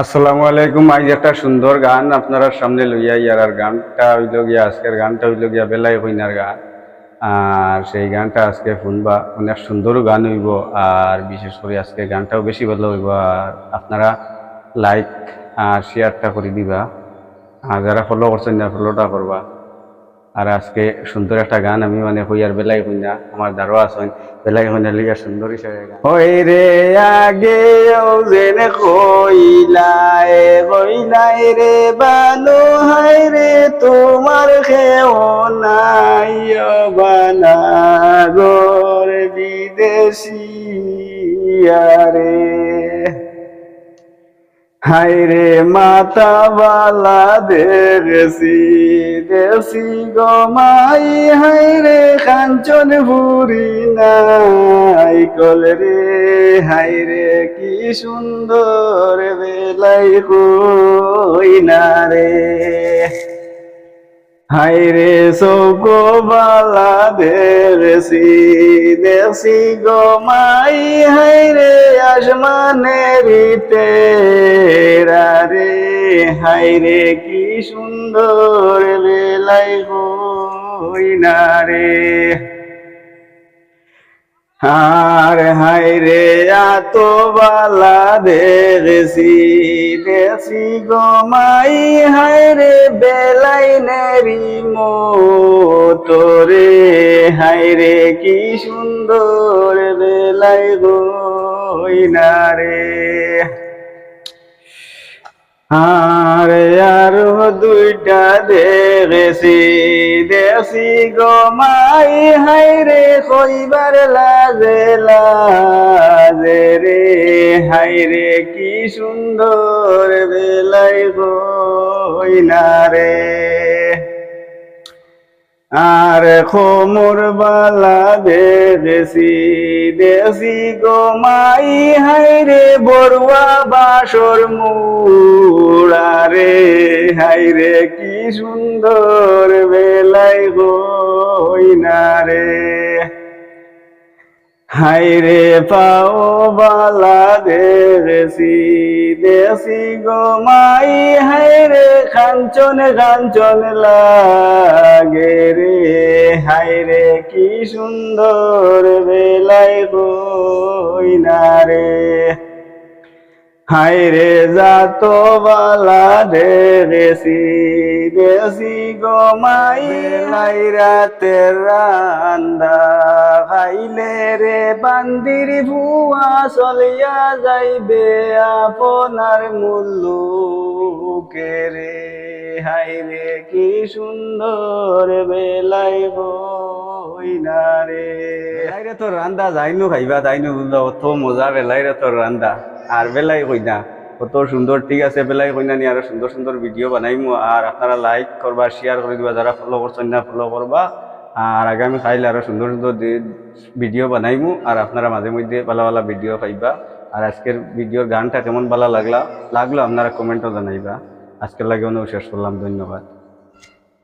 আসসালামু আলাইকুম। আজ একটা সুন্দর গান আপনারা সামনে লইয়া ইয়ার গানটা হইল গিয়া, আজকের গানটা হইল গিয়া বেলাই কইনার গান। আর সেই গানটা আজকে শুনবা, অনেক সুন্দর গান হইব। আর বিশেষ করে আজকে গানটাও বেশি ভালো হইব। আর আপনারা লাইক আর শেয়ারটা করে দিবা, আর যারা ফলো করছেন না ফলোটা করবা। আর আজকে সুন্দর একটা গান আমি কই আর বেলাই কইনা আমার দারোয়া আছেন, বেলাই কইনা লিগা সুন্দর হিসাবে গান। ওই রে আগে জেনে কইলাই রে বানু, হাই রে তোমার খেও নাই বানাগর বিদেশি আরে। হাইরে মাতা বালা দেশি দেশি গমাই, হাইরে কাঞ্চন ভুরি নাই কল রে। হাইরে কি সুন্দর বেলাই কইনা রে। হাইরে চৌকো বালা দেশি দেশি গমাই, হাইরে আসমানেরিতে রে। হাইরে কি সুন্দর বেলাই কইনা রে। আর হাইরে আত বালা দেশি দেশি গমাই, হাইরে বেলাই নেরি মোতরে। হাইরে কি সুন্দর বেলাই কইনা রে। আর আরো দুইটা দেশি দেশি গমাই, হাইরে কইবার লাজে লাজে রে। হাইরে কি সুন্দর বেলাই কইনা রে। আর খোমর বালা দেশি দেশি গমাই, হাইরে বড়ুয়া বাসর মুড়ারে। হাইরে কি সুন্দর বেলাই কইনা রে। হাইরে পাও বালা দেশি দেশি গমাই, হাইরে কাঞ্চন কাঞ্চন লাগে রে। হাইরে কি সুন্দর বেলাই কইনা রে। হাইরে জাত বালা দেশি দেশি গমাই, বেলাই রাতে রান্দা খাইলে রে বান্দির ভুয়া চলিয়া যাইবে আপনার মুল্লুকে রে। হাইরে কি সুন্দর বেলাই কইনা রে। বেলাইরে তোর রান্দা যাইনো খাইবা তাইনো বুঝলো, অত মজা বেলাইরে তোর রান্দা। আর বেলাই কইনা কত সুন্দর। ঠিক আছে, বেলাই কইনা নিয়ে আরো সুন্দর সুন্দর ভিডিও বানাইমু। আর আপনারা লাইক করবা, শেয়ার করে দিবা, যারা ফলো করছেন না ফলো করবা। আর আগামী খাইলে আরো সুন্দর সুন্দর ভিডিও বানাইমু। আর আপনারা মাঝে মধ্যে ভালো ভালো ভিডিও পাইবা। আর আজকের ভিডিওর গানটা কেমন ভালো লাগলো আপনারা কমেন্টও জানাইবা। আজকের লাগে শেষ করলাম, ধন্যবাদ।